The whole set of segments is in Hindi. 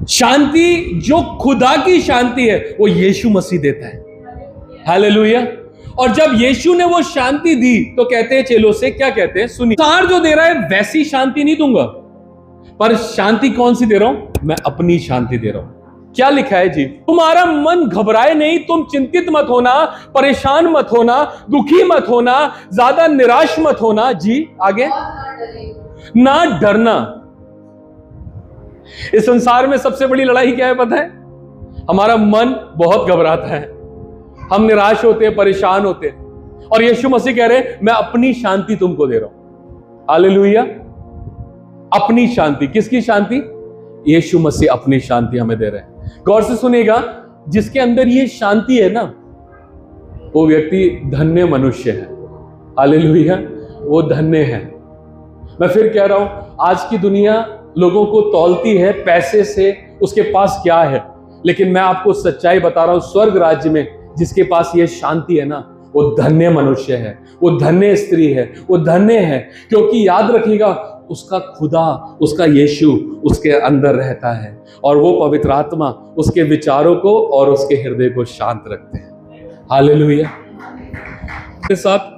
शांति जो खुदा की शांति है वो यीशु मसीह देता है। हालेलुया। और जब यीशु ने वो शांति दी तो कहते हैं चेलों से, क्या कहते हैं, सुनिए, संसार जो दे रहा है वैसी शांति नहीं दूंगा, पर शांति कौन सी दे रहा हूं? मैं अपनी शांति दे रहा हूं। क्या लिखा है जी? तुम्हारा मन घबराए नहीं, तुम चिंतित मत होना, परेशान मत होना, दुखी मत होना, ज्यादा निराश मत होना। जी आगे, ना डरना। इस संसार में सबसे बड़ी लड़ाई क्या है पता है? हमारा मन बहुत घबराता है, हम निराश होते हैं, परेशान होते हैं, और यीशु मसीह कह रहे हैं मैं अपनी शांति तुमको दे रहा हूं। हालेलुया। अपनी शांति। किसकी शांति? यीशु मसीह अपनी शांति हमें दे रहे हैं। गौर से सुनिएगा, जिसके अंदर ये शांति है ना, वो व्यक्ति धन्य मनुष्य है। हालेलुया। वो धन्य है। मैं फिर कह रहा हूं, आज की दुनिया लोगों को तौलती है पैसे से, उसके पास क्या है, लेकिन मैं आपको सच्चाई बता रहा हूं, स्वर्ग राज्य में जिसके पास ये शांति है ना, वो धन्य मनुष्य है, वो धन्य स्त्री है, वो धन्य है। क्योंकि याद रखिएगा, उसका खुदा, उसका यीशु उसके अंदर रहता है, और वो पवित्र आत्मा उसके विचारों को और उसके हृदय को शांत रखते हैं। हालेलुया। के साथ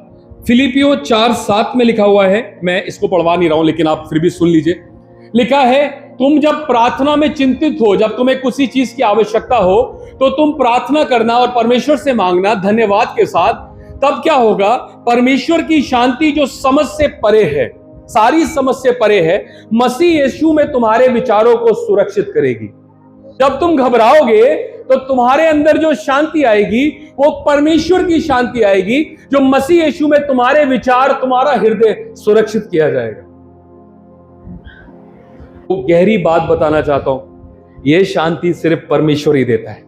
फिलिपियो 4:7 में लिखा हुआ है, मैं इसको पढ़वा नहीं रहा हूं लेकिन आप फिर भी सुन लीजिए। लिखा है, तुम जब प्रार्थना में चिंतित हो, जब तुम्हें किसी चीज की आवश्यकता हो, तो तुम प्रार्थना करना और परमेश्वर से मांगना धन्यवाद के साथ। तब क्या होगा? परमेश्वर की शांति जो समझ से परे है, सारी समझ से परे है, मसीह यीशु में तुम्हारे विचारों को सुरक्षित करेगी। जब तुम घबराओगे तो तुम्हारे अंदर जो शांति आएगी वो परमेश्वर की शांति आएगी, जो मसीह यीशु में तुम्हारे विचार, तुम्हारा हृदय सुरक्षित किया जाएगा। वो गहरी बात बताना चाहता हूं, यह शांति सिर्फ परमेश्वर ही देता है।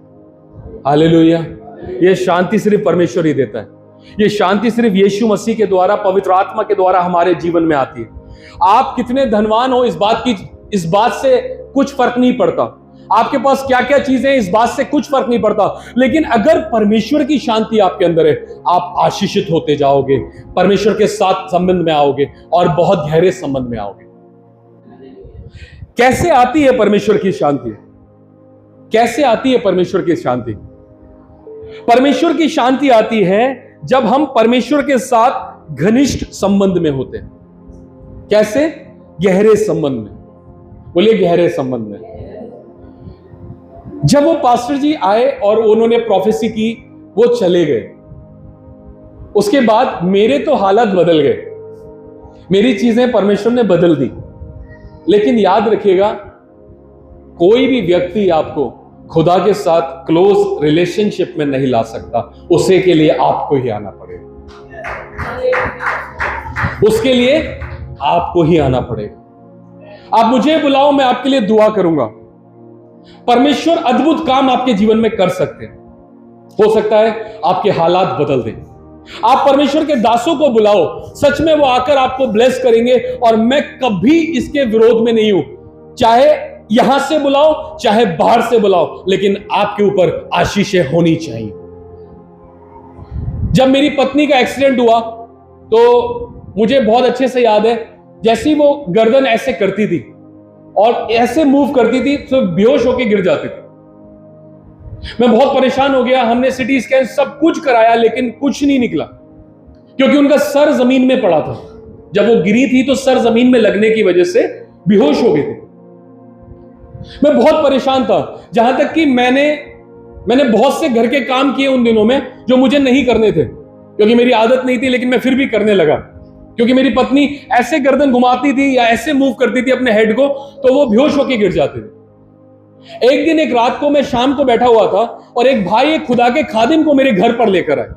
हालेलुया। यह शांति सिर्फ परमेश्वर ही देता है। यह शांति सिर्फ यीशु मसीह के द्वारा, पवित्र आत्मा के द्वारा हमारे जीवन में आती है। आप कितने धनवान हो इस बात से कुछ फर्क नहीं पड़ता, आपके पास क्या क्या चीजें, इस बात से कुछ फर्क नहीं पड़ता, लेकिन अगर परमेश्वर की शांति आपके अंदर है, आप आशीषित होते जाओगे, परमेश्वर के साथ संबंध में आओगे और बहुत गहरे संबंध में आओगे। कैसे आती है परमेश्वर की शांति? कैसे आती है परमेश्वर की शांति? परमेश्वर की शांति आती है जब हम परमेश्वर के साथ घनिष्ठ संबंध में होते हैं। कैसे? गहरे संबंध में। बोलिए गहरे संबंध में। जब वो पास्टर जी आए और उन्होंने प्रोफेसी की, वो चले गए, उसके बाद मेरे तो हालात बदल गए, मेरी चीजें परमेश्वर ने बदल दी। लेकिन याद रखिएगा, कोई भी व्यक्ति आपको खुदा के साथ क्लोज रिलेशनशिप में नहीं ला सकता, उसे के लिए आपको ही आना पड़ेगा। उसके लिए आपको ही आना पड़ेगा। आप मुझे बुलाओ, मैं आपके लिए दुआ करूंगा। परमेश्वर अद्भुत काम आपके जीवन में कर सकते हैं। हो सकता है आपके हालात बदल दें। आप परमेश्वर के दासों को बुलाओ, सच में वो आकर आपको ब्लेस करेंगे, और मैं कभी इसके विरोध में नहीं हूं। चाहे यहां से बुलाओ, चाहे बाहर से बुलाओ, लेकिन आपके ऊपर आशीषें होनी चाहिए। जब मेरी पत्नी का एक्सीडेंट हुआ तो मुझे बहुत अच्छे से याद है, जैसी वो गर्दन ऐसे करती थी और ऐसे मूव करती थी तो बेहोश होकर गिर जाती थी। मैं बहुत परेशान हो गया। हमने सिटी स्कैन सब कुछ कराया, लेकिन कुछ नहीं निकला, क्योंकि उनका सर जमीन में पड़ा था। जब वो गिरी थी तो सर जमीन में लगने की वजह से बेहोश हो गई थी। मैं बहुत परेशान था, जहां तक कि मैंने बहुत से घर के काम किए उन दिनों में जो मुझे नहीं करने थे, क्योंकि मेरी आदत नहीं थी, लेकिन मैं फिर भी करने लगा, क्योंकि मेरी पत्नी ऐसे गर्दन घुमाती थी या ऐसे मूव करती थी अपने हेड को, तो वो बेहोश होकर गिर जाते थे। एक दिन, एक रात को मैं शाम को बैठा हुआ था और एक भाई, एक खुदा के खादिम को मेरे घर पर लेकर आए,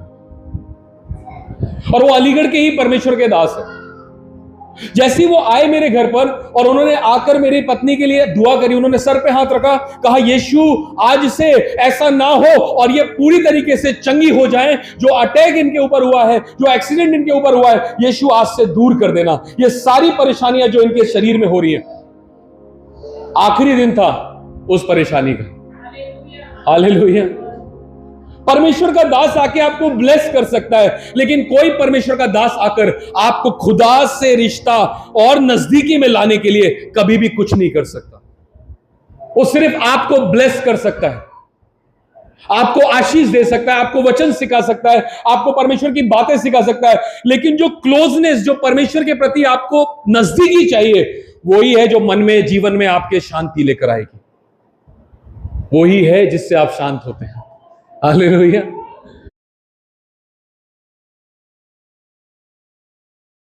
और वो अलीगढ़ के ही परमेश्वर के दास है। जैसे वो आए मेरे घर पर और उन्होंने आकर मेरी पत्नी के लिए दुआ करी, उन्होंने सर पे हाथ रखा, कहा यीशु आज से ऐसा ना हो और ये पूरी तरीके से चंगी हो जाए। जो अटैक इनके ऊपर हुआ है, जो एक्सीडेंट इनके ऊपर हुआ है, यीशु आज से दूर कर देना ये सारी परेशानियां जो इनके शरीर में हो रही है। आखिरी दिन था उस परेशानी का। हालेलुया। परमेश्वर का दास आके आपको ब्लेस कर सकता है, लेकिन कोई परमेश्वर का दास आकर आपको खुदा से रिश्ता और नजदीकी में लाने के लिए कभी भी कुछ नहीं कर सकता। वो सिर्फ आपको ब्लेस कर सकता है, आपको आशीष दे सकता है, आपको वचन सिखा सकता है, आपको परमेश्वर की बातें सिखा सकता है। लेकिन जो क्लोजनेस, जो परमेश्वर के प्रति आपको नजदीकी चाहिए, वही है जो मन में, जीवन में आपके शांति लेकर आएगी। वही है जिससे आप शांत होते हैं। हालेलुया।